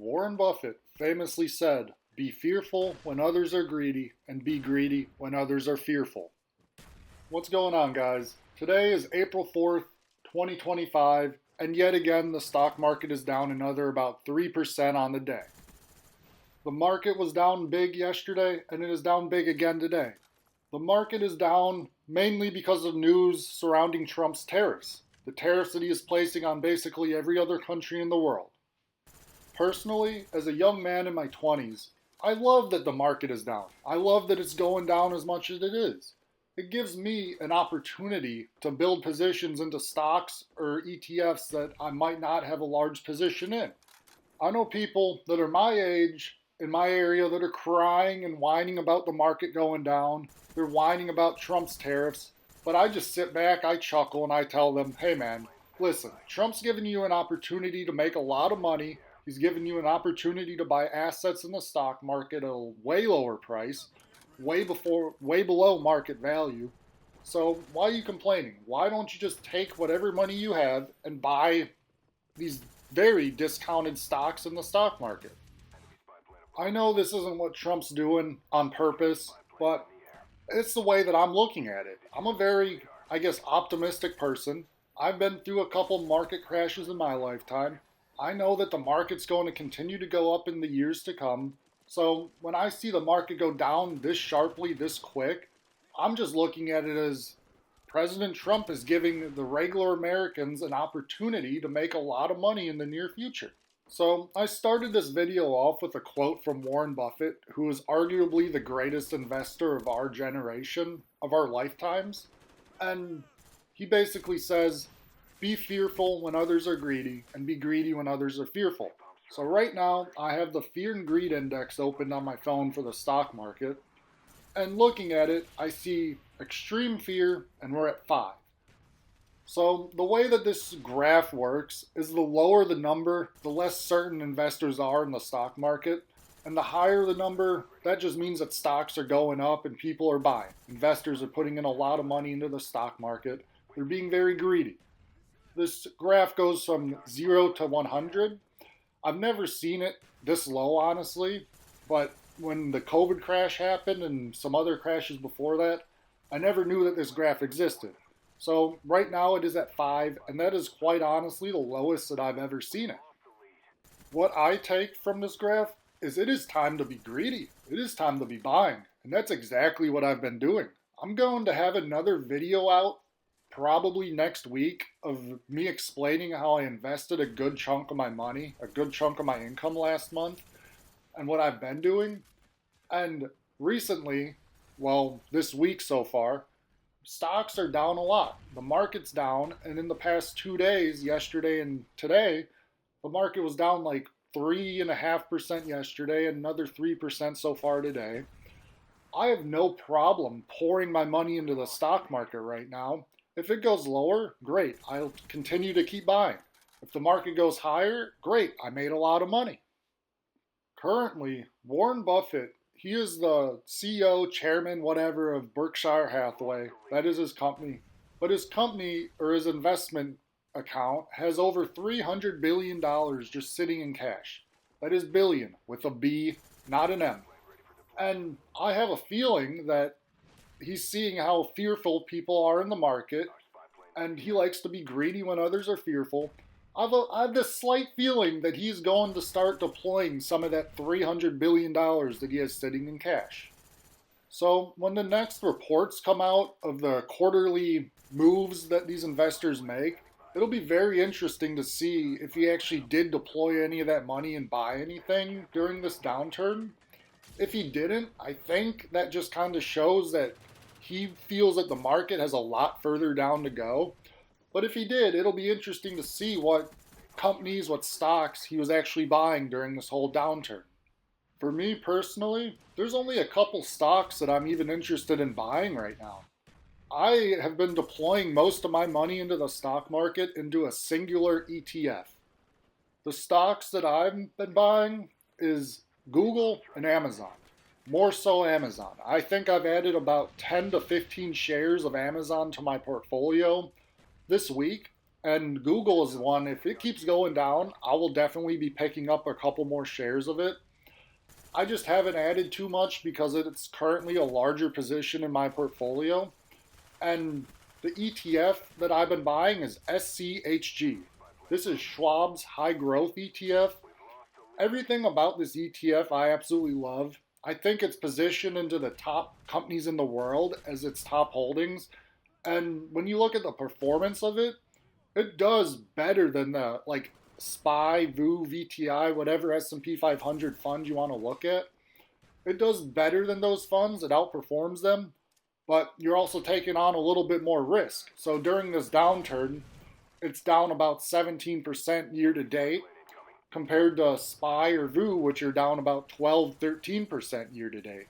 Warren Buffett famously said, "Be fearful when others are greedy, and be greedy when others are fearful." What's going on, guys? Today is April 4th, 2025, and yet again the stock market is down another about 3% on the day. The market was down big yesterday, and it is down big again today. The market is down mainly because of news surrounding Trump's tariffs, the tariffs that he is placing on basically every other country in the world. Personally, as a young man in my 20s, I love that the market is down. I love that it's going down as much as it is. It gives me an opportunity to build positions into stocks or ETFs that I might not have a large position in. I know people that are my age in my area that are crying and whining about the market going down. They're whining about Trump's tariffs, but I just sit back, I chuckle, and I tell them, hey man, listen, Trump's giving you an opportunity to make a lot of money. He's giving you an opportunity to buy assets in the stock market at a way lower price, way below market value. So why are you complaining? Why don't you just take whatever money you have and buy these very discounted stocks in the stock market? I know this isn't what Trump's doing on purpose, but it's the way that I'm looking at it. I'm a very, optimistic person. I've been through a couple market crashes in my lifetime. I know that the market's going to continue to go up in the years to come. So when I see the market go down this sharply, this quick, I'm just looking at it as President Trump is giving the regular Americans an opportunity to make a lot of money in the near future. So I started this video off with a quote from Warren Buffett, who is arguably the greatest investor of our generation, of our lifetimes. And he basically says, be fearful when others are greedy, and be greedy when others are fearful. So right now, I have the Fear and Greed Index opened on my phone for the stock market. And looking at it, I see extreme fear, and we're at 5. So the way that this graph works is the lower the number, the less certain investors are in the stock market. And the higher the number, that just means that stocks are going up and people are buying. Investors are putting in a lot of money into the stock market. They're being very greedy. This graph goes from 0 to 100. I've never seen it this low, honestly, but when the COVID crash happened and some other crashes before that, I never knew that this graph existed. So right now it is at 5, and that is quite honestly the lowest that I've ever seen it. What I take from this graph is it is time to be greedy. It is time to be buying, and that's exactly what I've been doing. I'm going to have another video out probably next week of me explaining how I invested a good chunk of my money, a good chunk of my income last month, and what I've been doing. And recently, this week so far, stocks are down a lot. The market's down, and in the past 2 days, yesterday and today, the market was down like 3.5% yesterday and another 3% so far today. I have no problem pouring my money into the stock market right now. If it goes lower, great, I'll continue to keep buying. If the market goes higher, great, I made a lot of money. Currently, Warren Buffett, he is the CEO, chairman, whatever, of Berkshire Hathaway. That is his company. But his company, or his investment account, has over $300 billion just sitting in cash. That is billion, with a B, not an M. And I have a feeling that he's seeing how fearful people are in the market, and he likes to be greedy when others are fearful. I have this slight feeling that he's going to start deploying some of that $300 billion that he has sitting in cash. So when the next reports come out of the quarterly moves that these investors make, it'll be very interesting to see if he actually did deploy any of that money and buy anything during this downturn. If he didn't, I think that just kind of shows that he feels that the market has a lot further down to go. But if he did, it'll be interesting to see what companies, what stocks he was actually buying during this whole downturn. For me personally, there's only a couple stocks that I'm even interested in buying right now. I have been deploying most of my money into the stock market into a singular ETF. The stocks that I've been buying is Google and Amazon. More so Amazon. I think I've added about 10 to 15 shares of Amazon to my portfolio this week, And Google is one. If it keeps going down, I will definitely be picking up a couple more shares of it. I just haven't added too much because it's currently a larger position in my portfolio. And the ETF that I've been buying is SCHG. This is Schwab's High Growth ETF. Everything about this ETF I absolutely love. I think it's positioned into the top companies in the world as its top holdings. And when you look at the performance of it, it does better than the like SPY, VU, VTI, whatever S&P 500 fund you want to look at. It does better than those funds. It outperforms them, but you're also taking on a little bit more risk. So during this downturn, it's down about 17% year to date compared to SPY or VU, which are down about 12, 13% year to date.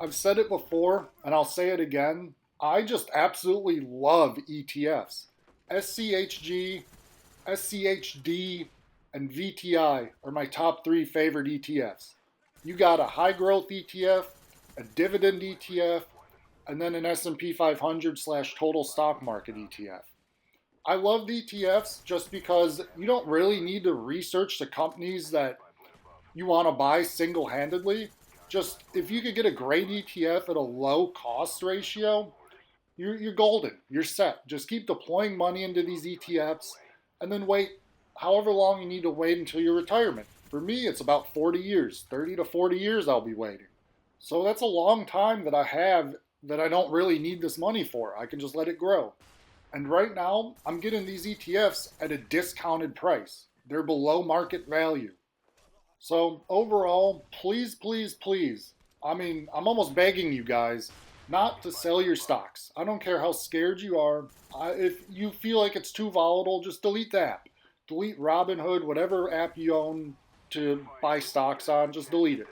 I've said it before, and I'll say it again. I just absolutely love ETFs. SCHG, SCHD, and VTI are my top 3 favorite ETFs. You got a high growth ETF, a dividend ETF, and then an S&P 500 / total stock market ETF. I love the ETFs just because you don't really need to research the companies that you want to buy single-handedly. Just if you could get a great ETF at a low cost ratio, you're golden. You're set. Just keep deploying money into these ETFs and then wait however long you need to wait until your retirement. For me, it's about 40 years, 30 to 40 years I'll be waiting. So that's a long time that I have that I don't really need this money for. I can just let it grow. And right now, I'm getting these ETFs at a discounted price. They're below market value. So overall, please, please, please, I'm almost begging you guys not to sell your stocks. I don't care how scared you are. If you feel like it's too volatile, just delete the app. Delete Robinhood, whatever app you own to buy stocks on, just delete it.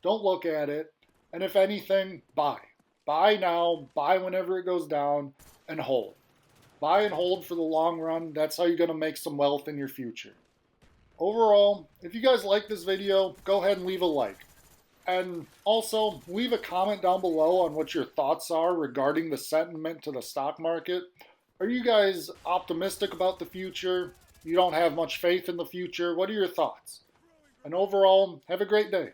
Don't look at it. And if anything, buy. Buy now, buy whenever it goes down, and hold. Buy and hold for the long run. That's how you're going to make some wealth in your future. Overall, if you guys like this video, go ahead and leave a like. And also, leave a comment down below on what your thoughts are regarding the sentiment to the stock market. Are you guys optimistic about the future? You don't have much faith in the future? What are your thoughts? And overall, have a great day.